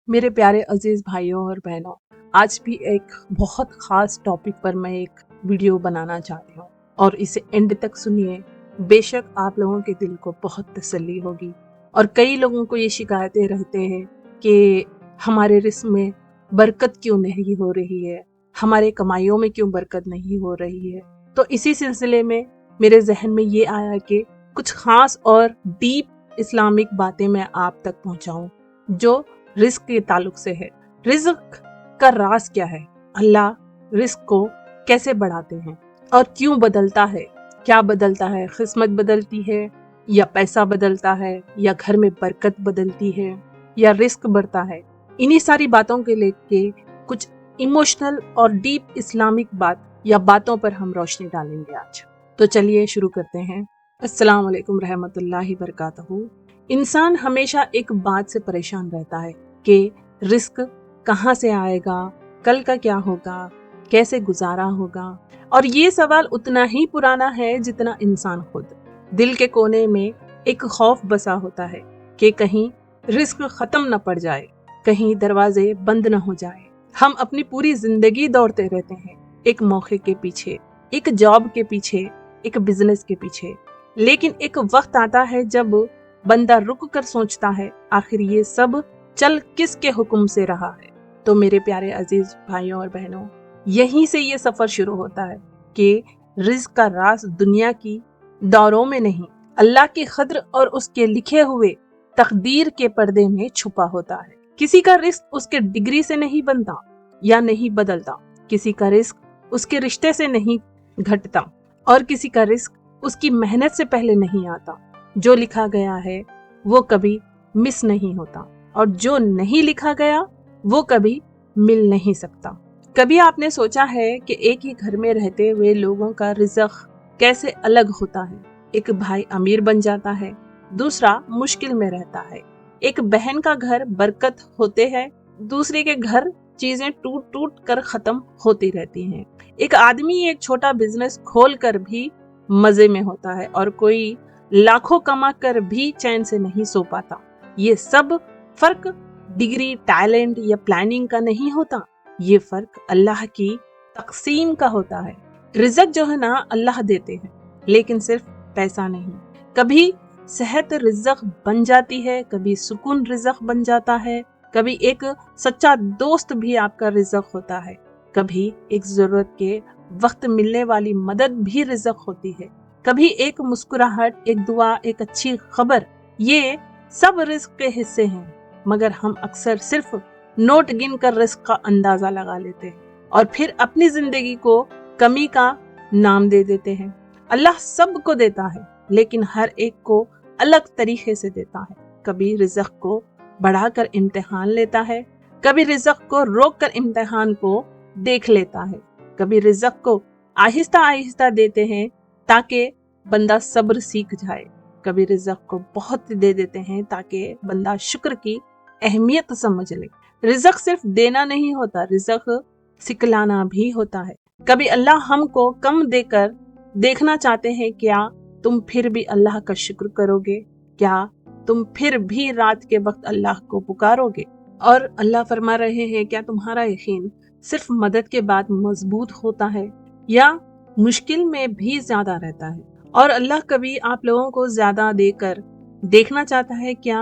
मेरे प्यारे अजीज भाइयों और बहनों, आज भी एक बहुत खास टॉपिक पर मैं एक वीडियो बनाना चाहती हूँ और इसे एंड तक सुनिए। बेशक आप लोगों के दिल को बहुत तसल्ली होगी। और कई लोगों को ये शिकायतें रहते हैं कि हमारे रिस्क में बरकत क्यों नहीं हो रही है, हमारे कमाइयों में क्यों बरकत नहीं हो रही है। तो इसी सिलसिले में मेरे जहन में ये आया कि कुछ खास और डीप इस्लामिक बातें मैं आप तक पहुँचाऊँ जो रिस्क के ताल्लुक से है। रिस्क का राज क्या है, अल्लाह रिस्क को कैसे बढ़ाते हैं और क्यों बदलता है, क्या बदलता है, किस्मत बदलती है या पैसा बदलता है या घर में बरकत बदलती है या रिस्क बढ़ता है। इन्हीं सारी बातों के लेके कुछ इमोशनल और डीप इस्लामिक बात या बातों पर हम रोशनी डालेंगे आज। तो चलिए शुरू करते हैं। अस्सलाम वालेकुम रहमतुल्लाहि बरकातहू। इंसान हमेशा एक बात से परेशान रहता है कि रिस्क कहाँ से आएगा, कल का क्या होगा, कैसे गुजारा होगा। और ये सवाल उतना ही पुराना है जितना इंसान खुद। दिल के कोने में एक खौफ बसा होता है कि कहीं रिस्क खत्म न पड़ जाए, कहीं दरवाजे बंद न हो जाए। हम अपनी पूरी जिंदगी दौड़ते रहते हैं, एक मौके के पीछे, एक जॉब के पीछे, एक बिजनेस के पीछे। लेकिन एक वक्त आता है जब बंदा रुक कर सोचता है, आखिर ये सब चल किसके हुक्म से रहा है। तो मेरे प्यारे अजीज भाइयों और बहनों, यहीं से ये सफर शुरू होता है कि रिस्क का राज दुनिया की दौरों में नहीं, अल्लाह के खद्र और उसके लिखे हुए तकदीर के पर्दे में छुपा होता है। किसी का रिस्क उसके डिग्री से नहीं बनता या नहीं बदलता, किसी का रिस्क उसके रिश्ते से नहीं घटता और किसी का रिस्क उसकी मेहनत से पहले नहीं आता। जो लिखा गया है वो कभी मिस नहीं होता और जो नहीं लिखा गया वो कभी मिल नहीं सकता। कभी आपने सोचा है कि एक ही घर में रहते हुए लोगों का रिज़्क कैसे अलग होता है। एक भाई अमीर बन जाता है, दूसरा मुश्किल में रहता है। एक बहन का घर बरकत होते हैं, दूसरे के घर चीजें टूट टूट कर खत्म होती रहती हैं। एक आदमी एक छोटा बिजनेस खोल कर भी मजे में होता है और कोई लाखों कमा कर भी चैन से नहीं सो पाता। ये सब फर्क डिग्री, टैलेंट या प्लानिंग का नहीं होता, ये फर्क अल्लाह की तकसीम का होता है। रिज़्क जो है ना, अल्लाह देते हैं, लेकिन सिर्फ पैसा नहीं। कभी सेहत रिज़्क बन जाती है, कभी सुकून रिज़्क बन जाता है, कभी एक सच्चा दोस्त भी आपका रिज़्क होता है, कभी एक जरूरत के वक्त मिलने वाली मदद भी रिज़्क होती है, कभी एक मुस्कुराहट, एक दुआ, एक अच्छी खबर। ये सब रिस्क के हिस्से हैं, मगर हम अक्सर सिर्फ नोट गिन कर रिस्क का अंदाजा लगा लेते हैं और फिर अपनी जिंदगी को कमी का नाम दे देते हैं। अल्लाह सबको देता है, लेकिन हर एक को अलग तरीके से देता है। कभी रिज़्क को बढ़ाकर इम्तिहान लेता है, कभी रिज़्क को रोक कर इम्तिहान को देख लेता है, कभी रिज़्क को आहिस्ता आहिस्ता देते हैं ताकि बंदा सब्र सीख जाए, कभी रिज़्क को बहुत दे देते हैं ताकि बंदा शुक्र की अहमियत समझ ले। रिज़्क सिर्फ देना नहीं होता, रिज़्क सिखलाना भी होता है। कभी अल्लाह हमको कम देकर देखना चाहते हैं, क्या तुम फिर भी अल्लाह का शुक्र करोगे, क्या तुम फिर भी रात के वक्त अल्लाह को पुकारोगे। और अल्लाह फरमा रहे हैं, क्या तुम्हारा यकीन सिर्फ मदद के बाद मजबूत होता है या मुश्किल में भी ज्यादा रहता है। और अल्लाह कभी आप लोगों को ज्यादा देकर देखना चाहता है, क्या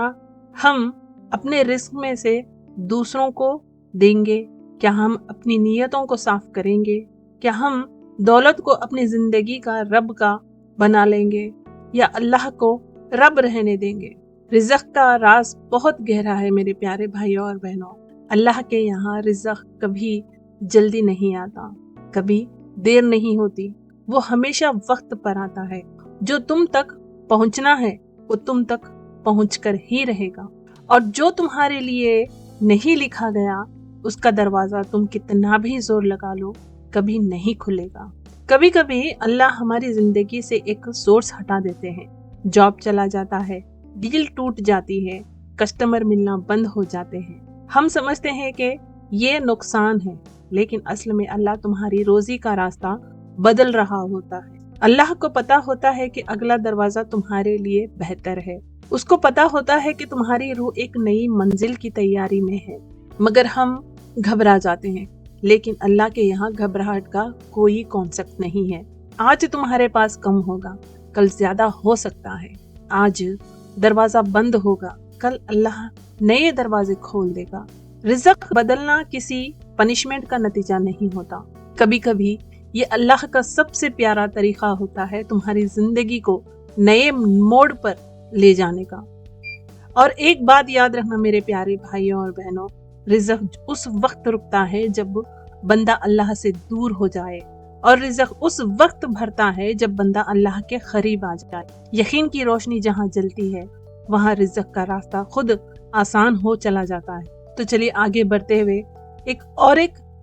हम अपने रिस्क में से दूसरों को देंगे, क्या हम अपनी नीयतों को साफ करेंगे, क्या हम दौलत को अपनी जिंदगी का रब का बना लेंगे या अल्लाह को रब रहने देंगे। रिज़्क का राज बहुत गहरा है मेरे प्यारे भाइयों और बहनों। अल्लाह के यहाँ रिज़्क कभी जल्दी नहीं आता, कभी देर नहीं होती, वो हमेशा वक्त पर आता है। जो तुम तक पहुंचना है वो तुम तक पहुंच कर ही रहेगा, और जो तुम्हारे लिए नहीं लिखा गया उसका दरवाजा तुम कितना भी जोर लगा लो कभी नहीं खुलेगा। कभी कभी अल्लाह हमारी जिंदगी से एक सोर्स हटा देते हैं, जॉब चला जाता है, डील टूट जाती है, कस्टमर मिलना बंद हो जाते हैं। हम समझते हैं कि ये नुकसान है, लेकिन असल में अल्लाह तुम्हारी रोजी का रास्ता बदल रहा होता है। अल्लाह को पता होता है कि अगला दरवाजा तुम्हारे लिए बेहतर है। उसको पता होता है कि तुम्हारी रूह एक नई मंजिल की तैयारी में है। मगर हम घबरा जाते हैं। लेकिन अल्लाह के यहाँ घबराहट का कोई कॉन्सेप्ट नहीं है। आज तुम्हारे पास कम होगा, कल ज्यादा हो सकता है। आज दरवाजा बंद होगा, कल अल्लाह नए दरवाजे खोल देगा। रिज़्क बदलना किसी पनिशमेंट का नतीजा नहीं होता। कभी कभी ये अल्लाह का सबसे प्यारा तरीका होता है तुम्हारी जिंदगी को नए मोड़ पर ले जाने का। और एक बात याद रखना मेरे प्यारे भाइयों और बहनों, रिज़्क उस वक्त रुकता है जब बंदा अल्लाह से दूर हो जाए, और रिज़्क उस वक्त भरता है जब बंदा अल्लाह के करीब आ जाए। यकीन की रोशनी जहाँ जलती है वहाँ रिज़्क का रास्ता खुद आसान हो चला जाता है। तो चलिए आगे बढ़ते हुए एक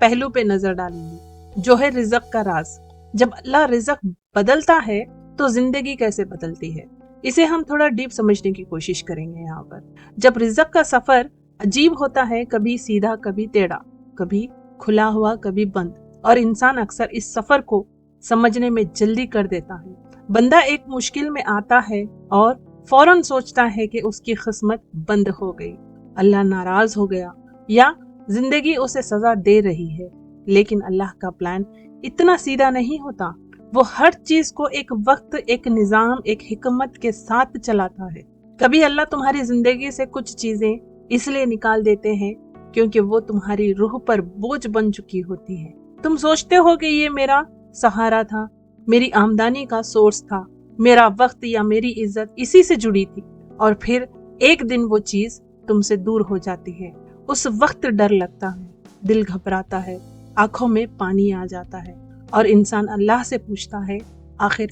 पहलू पे नजर डालेंगे, जो है रिज़्क का राज। जब अल्लाह रिज़्क बदलता है तो जिंदगी कैसे बदलती है, इसे हम थोड़ा डीप समझने की कोशिश करेंगे यहाँ पर। जब रिज़्क का सफर अजीब होता है, कभी सीधा कभी टेढ़ा, कभी खुला हुआ कभी बंद, और इंसान अक्सर इस सफर को समझने में जल्दी कर देता है। बंदा एक मुश्किल में आता है और फौरन सोचता है कि उसकी किस्मत बंद हो गई, अल्लाह नाराज हो गया, या जिंदगी उसे सजा दे रही है। लेकिन अल्लाह का प्लान इतना सीधा नहीं होता। वो हर चीज को एक वक्त, एक निजाम, एक हिकमत के साथ चलाता है। कभी अल्लाह तुम्हारी जिंदगी से कुछ चीजें इसलिए निकाल देते हैं क्योंकि वो तुम्हारी रूह पर बोझ बन चुकी होती है। तुम सोचते हो कि ये मेरा सहारा था, मेरी आमदनी का सोर्स था, मेरा वक्त या मेरी इज्जत इसी से जुड़ी थी, और फिर एक दिन वो चीज तुमसे दूर हो जाती है। उस वक्त डर लगता है, दिल घबराता है, आंखों में पानी आ जाता है, और इंसान अल्लाह से पूछता है आखिर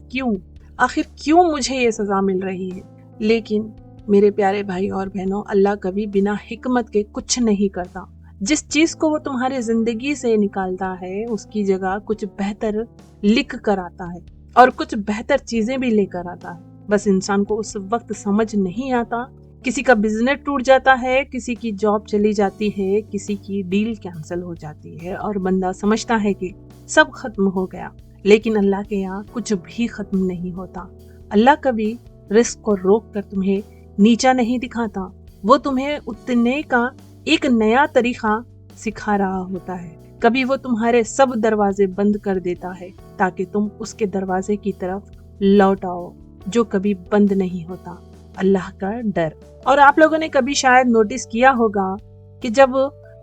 क्यों मुझे ये सजा मिल रही है। लेकिन मेरे प्यारे भाई और बहनों, अल्लाह कभी बिना हिकमत के कुछ नहीं करता। जिस चीज को वो तुम्हारी जिंदगी से निकालता है उसकी जगह कुछ बेहतर लिख कर आता है, और कुछ बेहतर चीजें भी लेकर आता है। बस इंसान को उस वक्त समझ नहीं आता। किसी का बिजनेस टूट जाता है, किसी की जॉब चली जाती है, किसी की डील कैंसिल हो जाती है, और बंदा समझता है कि सब खत्म हो गया। लेकिन अल्लाह के यहाँ कुछ भी खत्म नहीं होता। अल्लाह कभी रिस्क को रोक कर तुम्हें नीचा नहीं दिखाता, वो तुम्हें उतरने का एक नया तरीका सिखा रहा होता है। कभी वो तुम्हारे सब दरवाजे बंद कर देता है ताकि तुम उसके दरवाजे की तरफ लौट आओ जो कभी बंद नहीं होता, अल्लाह का डर। और आप लोगों ने कभी शायद नोटिस किया होगा कि जब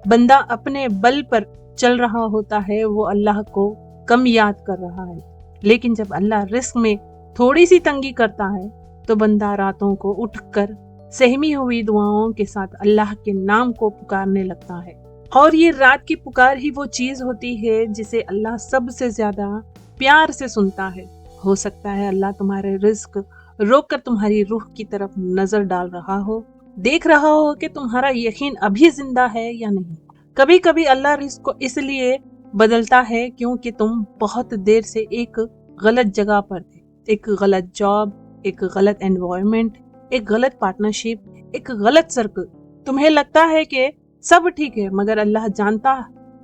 बंदा अपने बल पर चल रहा होता है वो अल्लाह को कम याद कर रहा है, लेकिन जब अल्लाह रिस्क में थोड़ी सी तंगी करता है तो बंदा रातों को उठकर सहमी हुई दुआओं के साथ अल्लाह के नाम को पुकारने लगता है। और ये रात की पुकार ही वो चीज होती है जिसे अल्लाह सबसे ज्यादा प्यार से सुनता है। हो सकता है अल्लाह तुम्हारे रिस्क रोक कर तुम्हारी रूह की तरफ नजर डाल रहा हो, देख रहा हो कि तुम्हारा यकीन अभी जिंदा है या नहीं। कभी कभी अल्लाह रिस्क को इसलिए बदलता है क्योंकि तुम बहुत देर से एक गलत जगह पर थे, एक गलत जॉब, एक गलत एनवायरनमेंट, एक गलत पार्टनरशिप, एक गलत सर्कल। तुम्हें लगता है कि सब ठीक है, मगर अल्लाह जानता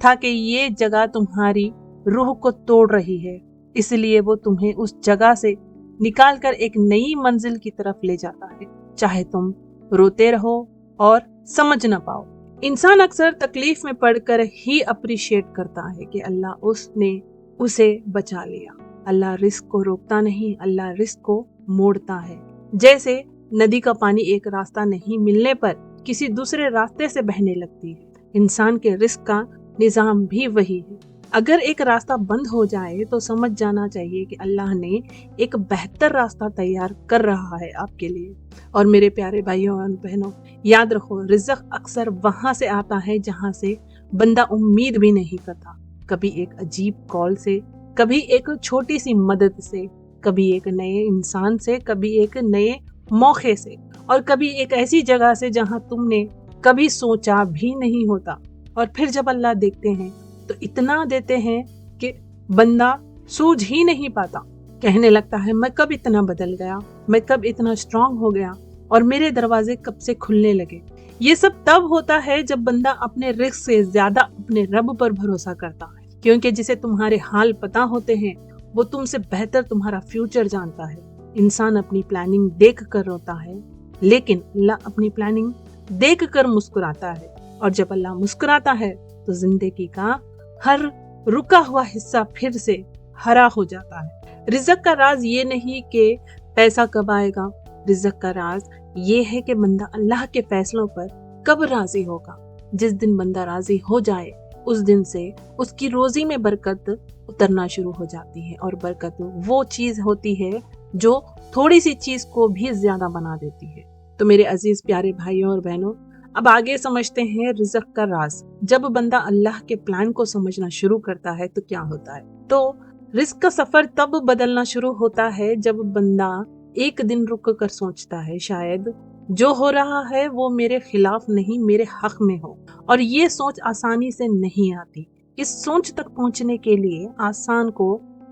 था कि ये जगह तुम्हारी रूह को तोड़ रही है, इसलिए वो तुम्हें उस जगह से निकाल कर एक नई मंजिल की तरफ ले जाता है, चाहे तुम रोते रहो और समझ न पाओ। इंसान अक्सर तकलीफ में पड़कर ही अप्रिशिएट करता है कि अल्लाह उसने उसे बचा लिया। अल्लाह रिस्क को रोकता नहीं, अल्लाह रिस्क को मोड़ता है। जैसे नदी का पानी एक रास्ता नहीं मिलने पर किसी दूसरे रास्ते से बहने लगती है, इंसान के रिस्क का निजाम भी वही है। अगर एक रास्ता बंद हो जाए तो समझ जाना चाहिए कि अल्लाह ने एक बेहतर रास्ता तैयार कर रहा है आपके लिए। और मेरे प्यारे भाइयों और बहनों, याद रखो रिज़्क अक्सर वहां से आता है जहां से बंदा उम्मीद भी नहीं करता। कभी एक अजीब कॉल से, कभी एक छोटी सी मदद से, कभी एक नए इंसान से, कभी एक नए मौके से, और कभी एक ऐसी जगह से जहां तुमने कभी सोचा भी नहीं होता। और फिर जब अल्लाह देखते हैं तो इतना देते हैं कि बंदा सूझ ही नहीं पाता, कहने लगता है मैं कब इतना बदल गया, मैं कब इतना स्ट्रांग हो गया, और मेरे दरवाजे कब से खुलने लगे। ये सब तब होता है जब बंदा अपने रिस्क से ज्यादा अपने रब पर भरोसा करता है, क्योंकि जिसे तुम्हारे हाल पता होते हैं वो तुमसे बेहतर तुम्हारा फ्यूचर जानता है। इंसान अपनी प्लानिंग देख कर रोता है, लेकिन अल्लाह अपनी प्लानिंग देख कर मुस्कुराता है। और जब अल्लाह मुस्कुराता है तो जिंदगी का हर रुका हुआ हिस्सा फिर से हरा हो जाता है। रिज़्क का राज ये नहीं कि पैसा कब आएगा, रिज़्क का राज ये है कि बंदा अल्लाह के फैसलों पर कब राजी होगा। जिस दिन बंदा राजी हो जाए उस दिन से उसकी रोजी में बरकत उतरना शुरू हो जाती है, और बरकत वो चीज होती है जो थोड़ी सी चीज को भी ज्यादा बना देती है। तो मेरे अजीज प्यारे भाइयों और बहनों, अब आगे समझते हैं रिज़्क का राज। जब बंदा अल्लाह के प्लान को समझना शुरू करता है तो क्या होता है? तो रिज़्क का सफर तब बदलना शुरू होता है जब बंदा एक दिन रुक कर सोचता है, शायद जो हो रहा है वो मेरे खिलाफ नहीं, मेरे हक में हो। और ये सोच आसानी से नहीं आती। इस सोच तक पहुंचने के लिए इंसान को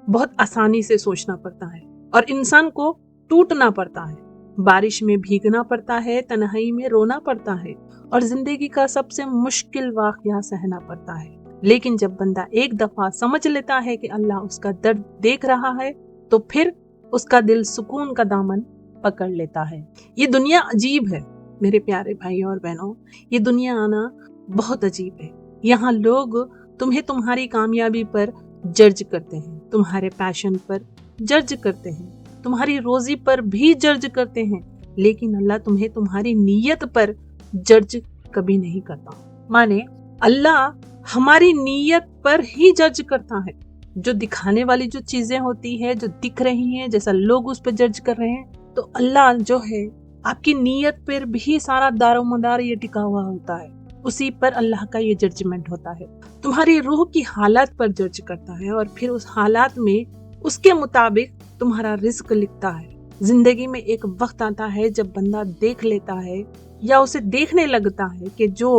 बहुत आसानी से सोचना पड़ता है और इंसान को टूटना पड़ता है, बारिश में भीगना पड़ता है, तन्हाई में रोना पड़ता है और जिंदगी का सबसे मुश्किल वाकया सहना पड़ता है। लेकिन जब बंदा एक दफा समझ लेता है कि अल्लाह उसका दर्द देख रहा है तो फिर उसका दिल सुकून का दामन पकड़ लेता है। ये दुनिया अजीब है मेरे प्यारे भाइयों और बहनों, ये दुनिया आना बहुत अजीब है। यहाँ लोग तुम्हें तुम्हारी कामयाबी पर जज करते हैं, तुम्हारे पैशन पर जज करते हैं, तुम्हारी रोजी पर भी जज करते हैं, लेकिन अल्लाह तुम्हें तुम्हारी नीयत पर जज कभी नहीं करता। माने अल्लाह हमारी नीयत पर ही जज करता है। जो दिखाने वाली जो चीजें होती है, जो दिख रही हैं, जैसा लोग उस पर जज कर रहे हैं, तो अल्लाह जो है आपकी नीयत पर भी सारा दारोमदार ये टिका हुआ होता है, उसी पर अल्लाह का ये जजमेंट होता है। तुम्हारी रूह की हालत पर जज करता है और फिर उस हालात में उसके मुताबिक तुम्हारा रिस्क लिखता है। जिंदगी में एक वक्त आता है जब बंदा देख लेता है या उसे देखने लगता है कि जो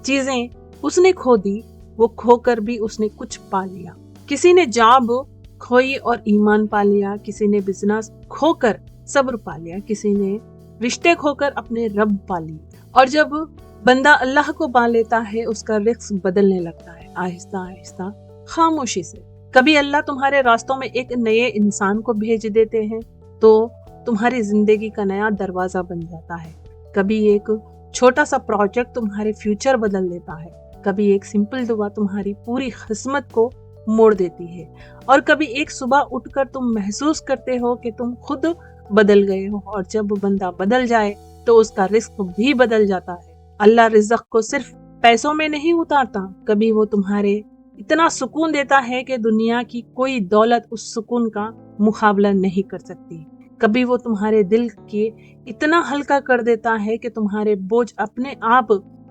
चीजें उसने खो दी वो खोकर भी उसने कुछ पा लिया। किसी ने जॉब खोई और ईमान पा लिया, किसी ने बिजनेस खोकर सब्र पा लिया, किसी ने रिश्ते खोकर अपने रब पा लिए। और जब बंदा अल्लाह को पा लेता है उसका रिस्क बदलने लगता है आहिस्ता आहिस्ता, खामोशी से। कभी अल्लाह तुम्हारे रास्तों में एक नए इंसान को भेज देते हैं तो तुम्हारी जिंदगी का नया दरवाजा बन जाता है। कभी एक छोटा सा प्रोजेक्ट तुम्हारे फ्यूचर बदल देता है, कभी एक सिंपल दुआ तुम्हारी पूरी किस्मत को मोड़ देती है, और कभी एक सुबह उठकर तुम महसूस करते हो कि तुम खुद बदल गए हो। और जब बंदा बदल जाए तो उसका रिस्क भी बदल जाता है। अल्लाह रिज़्क को सिर्फ पैसों में नहीं उतारता, कभी वो तुम्हारे इतना सुकून देता है कि दुनिया की कोई दौलत उस सुकून का मुकाबला नहीं कर सकती। कभी वो तुम्हारे दिल के इतना हल्का कर देता है कि तुम्हारे बोझ अपने आप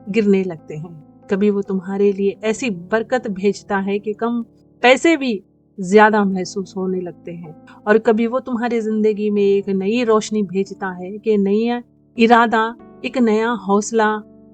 गिरने लगते हैं। कभी वो तुम्हारे लिए ऐसी बरकत भेजता है कि कम पैसे भी ज्यादा महसूस होने लगते हैं। और कभी वो तुम्हारी जिंदगी में एक नई रोशनी भेजता है कि नया इरादा, एक नया हौसला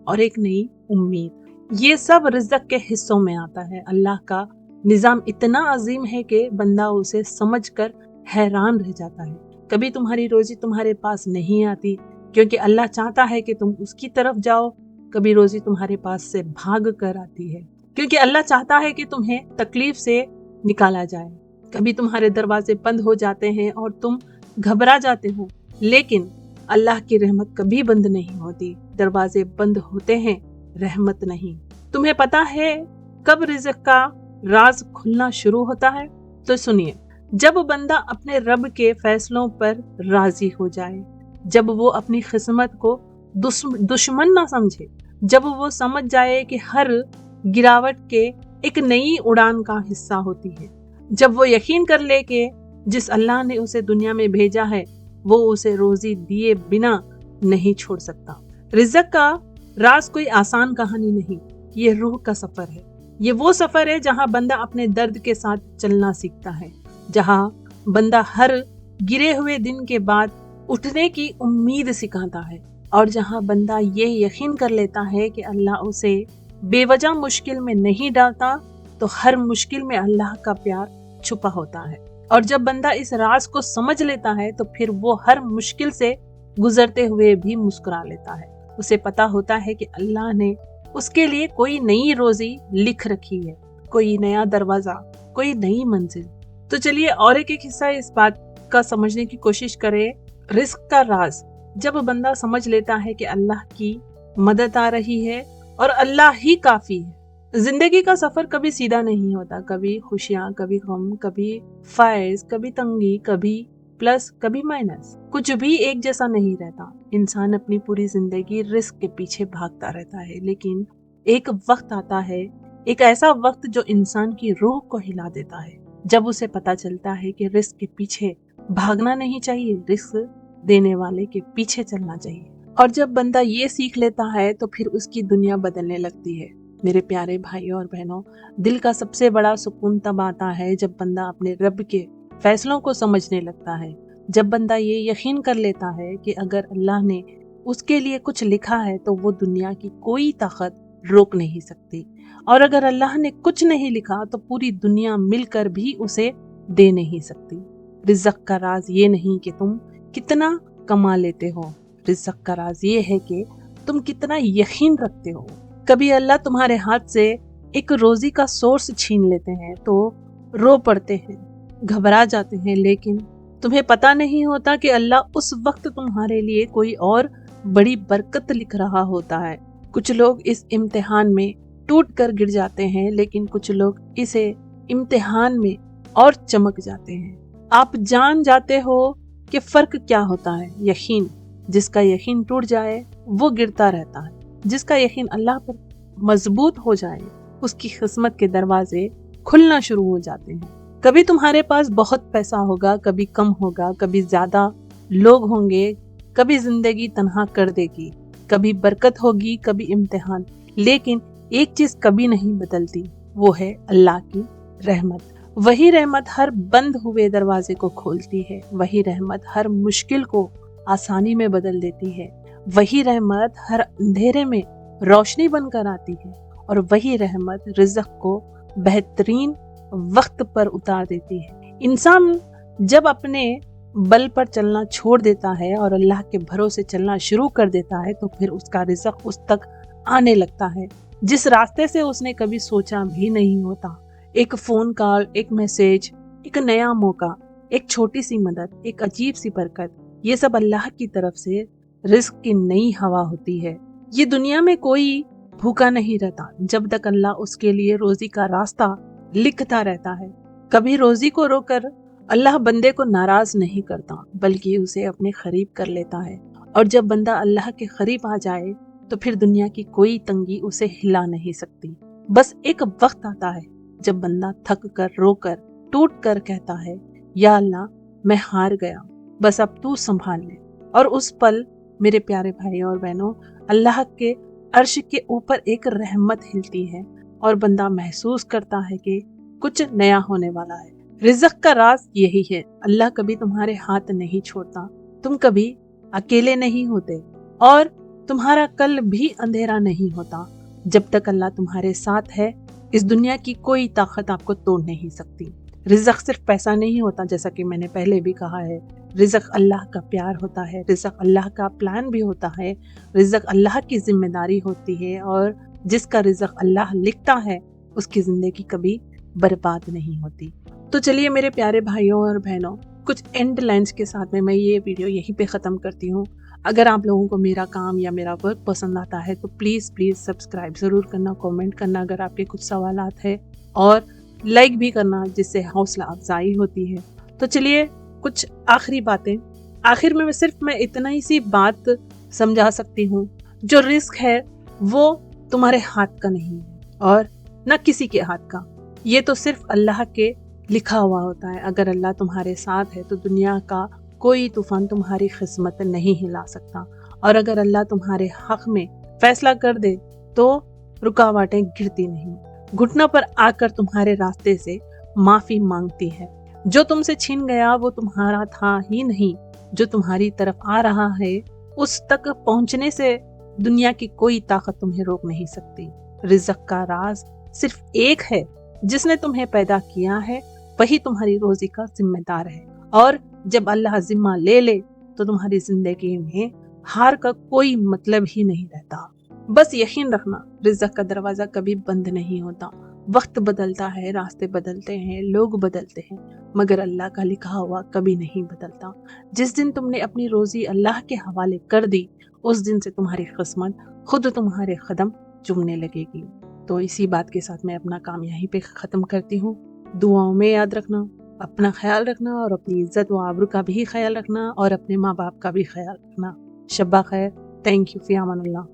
और एक नई उम्मीद। ये सब रिज़्क के हिस्सों में आता है। अल्लाह का निज़ाम इतना अजीम है कि बंदा उसे समझकर हैरान रह जाता है। कभी तुम्हारी रोजी तुम्हारे पास नहीं आती क्योंकि अल्लाह चाहता है कि तुम उसकी तरफ जाओ। कभी रोजी तुम्हारे पास से भाग कर आती है क्योंकि अल्लाह चाहता है कि तुम्हें तकलीफ से निकाला जाए। कभी तुम्हारे दरवाजे बंद हो जाते हैं और तुम घबरा जाते हो, लेकिन अल्लाह की रहमत कभी बंद नहीं होती। दरवाजे बंद होते हैं, रहमत नहीं। तुम्हें पता है कब रिज़्क का राज खुलना शुरू होता है? तो सुनिए, जब बंदा अपने रब के फैसलों पर राजी हो जाए, जब वो अपनी किस्मत को दुश्मन ना समझे, जब वो समझ जाए कि हर गिरावट के एक नई उड़ान का हिस्सा होती है, जब वो यकीन कर ले कि जिस अल्लाह ने उसे दुनिया में भेजा है वो उसे रोजी दिए बिना नहीं छोड़ सकता। रिज़्क का राज कोई आसान कहानी नहीं, ये रूह का सफर है। ये वो सफर है जहाँ बंदा अपने दर्द के साथ चलना सीखता है, जहाँ बंदा हर गिरे हुए दिन के बाद उठने की उम्मीद सिखाता है, और जहाँ बंदा ये यकीन कर लेता है कि अल्लाह उसे बेवजह मुश्किल में नहीं डालता, तो हर मुश्किल में अल्लाह का प्यार छुपा होता है। और जब बंदा इस राज को समझ लेता है तो फिर वो हर मुश्किल से गुजरते हुए भी मुस्कुरा लेता है। उसे पता होता है कि अल्लाह ने उसके लिए कोई नई रोजी लिख रखी है, कोई नया दरवाजा, कोई नई मंजिल। तो चलिए और एक हिस्सा इस बात का समझने की कोशिश करें। रिज़्क का राज, जब बंदा समझ लेता है कि अल्लाह की मदद आ रही है اور اللہ ہی کافی ہے۔ زندگی کا سفر کبھی سیدھا نہیں ہوتا، کبھی خوشیاں، کبھی غم، کبھی فائز، کبھی تنگی، کبھی پلس، کبھی مائنس، کچھ بھی ایک جیسا نہیں رہتا۔ انسان اپنی پوری زندگی رزق کے پیچھے بھاگتا رہتا ہے، لیکن ایک وقت آتا ہے، ایک ایسا وقت جو انسان کی روح کو ہلا دیتا ہے، جب اسے پتا چلتا ہے کہ رزق کے پیچھے بھاگنا نہیں چاہیے، رزق دینے والے کے پیچھے چلنا چاہیے۔ اور جب بندہ یہ سیکھ لیتا ہے تو پھر اس کی دنیا بدلنے لگتی ہے۔ میرے پیارے بھائیوں اور بہنوں، دل کا سب سے بڑا سکون تب آتا ہے جب بندہ اپنے رب کے فیصلوں کو سمجھنے لگتا ہے، جب بندہ یہ یقین کر لیتا ہے کہ اگر اللہ نے اس کے لیے کچھ لکھا ہے تو وہ دنیا کی کوئی طاقت روک نہیں سکتی، اور اگر اللہ نے کچھ نہیں لکھا تو پوری دنیا مل کر بھی اسے دے نہیں سکتی۔ رزق کا راز یہ نہیں کہ تم کتنا کما لیتے ہو، رزق کا راز یہ ہے کہ تم کتنا یقین رکھتے ہو۔ کبھی اللہ تمہارے ہاتھ سے ایک روزی کا سورس چھین لیتے ہیں تو رو پڑتے ہیں، گھبرا جاتے ہیں، لیکن تمہیں پتہ نہیں ہوتا کہ اللہ اس وقت تمہارے لیے کوئی اور بڑی برکت لکھ رہا ہوتا ہے۔ کچھ لوگ اس امتحان میں ٹوٹ کر گر جاتے ہیں، لیکن کچھ لوگ اسے امتحان میں اور چمک جاتے ہیں۔ آپ جان جاتے ہو کہ فرق کیا ہوتا ہے، یقین۔ جس کا یقین ٹوٹ جائے وہ گرتا رہتا ہے، جس کا یقین اللہ پر مضبوط ہو جائے اس کی قسمت کے دروازے کھلنا شروع ہو جاتے ہیں۔ کبھی تمہارے پاس بہت پیسہ ہوگا، کبھی کم ہوگا، کبھی زیادہ لوگ ہوں گے، کبھی زندگی تنہا کر دے گی، کبھی برکت ہوگی، کبھی امتحان، لیکن ایک چیز کبھی نہیں بدلتی، وہ ہے اللہ کی رحمت۔ وہی رحمت ہر بند ہوئے دروازے کو کھولتی ہے، وہی رحمت ہر مشکل کو آسانی میں بدل دیتی ہے، وہی رحمت ہر اندھیرے میں روشنی بن کر آتی ہے، اور وہی رحمت رزق کو بہترین وقت پر اتار دیتی ہے۔ انسان جب اپنے بل پر چلنا چھوڑ دیتا ہے اور اللہ کے بھروسے چلنا شروع کر دیتا ہے تو پھر اس کا رزق اس تک آنے لگتا ہے جس راستے سے اس نے کبھی سوچا بھی نہیں ہوتا۔ ایک فون کال، ایک میسج، ایک نیا موقع، ایک چھوٹی سی مدد، ایک عجیب سی برکت، یہ سب اللہ کی طرف سے رزق کی نئی ہوا ہوتی ہے۔ یہ دنیا میں کوئی بھوکا نہیں رہتا جب تک اللہ اس کے لیے روزی کا راستہ لکھتا رہتا ہے۔ کبھی روزی کو روک کر اللہ بندے کو ناراض نہیں کرتا، بلکہ اسے اپنے قریب کر لیتا ہے، اور جب بندہ اللہ کے قریب آ جائے تو پھر دنیا کی کوئی تنگی اسے ہلا نہیں سکتی۔ بس ایک وقت آتا ہے جب بندہ تھک کر، رو کر، ٹوٹ کر کہتا ہے، یا اللہ میں ہار گیا، بس اب تو سنبھال لے۔ اور اس پل میرے پیارے بھائیوں اور بہنوں، اللہ کے عرش کے اوپر ایک رحمت ہلتی ہے اور بندہ محسوس کرتا ہے کہ کچھ نیا ہونے والا ہے۔ رزق کا راز یہی ہے، اللہ کبھی تمہارے ہاتھ نہیں چھوڑتا، تم کبھی اکیلے نہیں ہوتے، اور تمہارا کل بھی اندھیرا نہیں ہوتا۔ جب تک اللہ تمہارے ساتھ ہے، اس دنیا کی کوئی طاقت آپ کو توڑ نہیں سکتی۔ رزق صرف پیسہ نہیں ہوتا، جیسا کہ میں نے پہلے بھی کہا ہے، رزق اللہ کا پیار ہوتا ہے، رزق اللہ کا پلان بھی ہوتا ہے، رزق اللہ کی ذمہ داری ہوتی ہے، اور جس کا رزق اللہ لکھتا ہے اس کی زندگی کبھی برباد نہیں ہوتی۔ تو چلیے میرے پیارے بھائیوں اور بہنوں، کچھ اینڈ لائنز کے ساتھ میں یہ ویڈیو یہیں پہ ختم کرتی ہوں۔ اگر آپ لوگوں کو میرا کام یا میرا ورک پسند آتا ہے تو پلیز سبسکرائب ضرور کرنا، کامنٹ کرنا اگر آپ کے کچھ سوالات ہیں، اور لائک بھی کرنا جس سے حوصلہ افزائی ہوتی ہے۔ تو چلیے کچھ آخری باتیں، آخر میں صرف میں اتنا ہی سی بات سمجھا سکتی ہوں، جو رزق ہے وہ تمہارے ہاتھ کا نہیں ہے اور نہ کسی کے ہاتھ کا، یہ تو صرف اللہ کے لکھا ہوا ہوتا ہے۔ اگر اللہ تمہارے ساتھ ہے تو دنیا کا کوئی طوفان تمہاری قسمت نہیں ہلا سکتا، اور اگر اللہ تمہارے حق میں فیصلہ کر دے تو رکاوٹیں گرتی نہیں، گھٹنوں پر آ کر تمہارے راستے سے معافی مانگتی ہے۔ جو تم سے چھین گیا وہ تمہارا تھا ہی نہیں، جو تمہاری طرف آ رہا ہے اس تک پہنچنے سے دنیا کی کوئی طاقت تمہیں روک نہیں سکتی۔ رزق کا راز صرف ایک ہے، جس نے تمہیں پیدا کیا ہے وہی تمہاری روزی کا ذمہ دار ہے، اور جب اللہ ذمہ لے لے تو تمہاری زندگی میں ہار کا کوئی مطلب ہی نہیں رہتا۔ بس یقین رکھنا، رزق کا دروازہ کبھی بند نہیں ہوتا۔ وقت بدلتا ہے، راستے بدلتے ہیں، لوگ بدلتے ہیں، مگر اللہ کا لکھا ہوا کبھی نہیں بدلتا۔ جس دن تم نے اپنی روزی اللہ کے حوالے کر دی، اس دن سے تمہاری قسمت خود تمہارے قدم چومنے لگے گی۔ تو اسی بات کے ساتھ میں اپنا کام یہیں پہ ختم کرتی ہوں۔ دعاؤں میں یاد رکھنا، اپنا خیال رکھنا اور اپنی عزت و آبرو کا بھی خیال رکھنا اور اپنے ماں باپ کا بھی خیال رکھنا۔ شب بخیر۔ تھینک یو، فی امان اللہ۔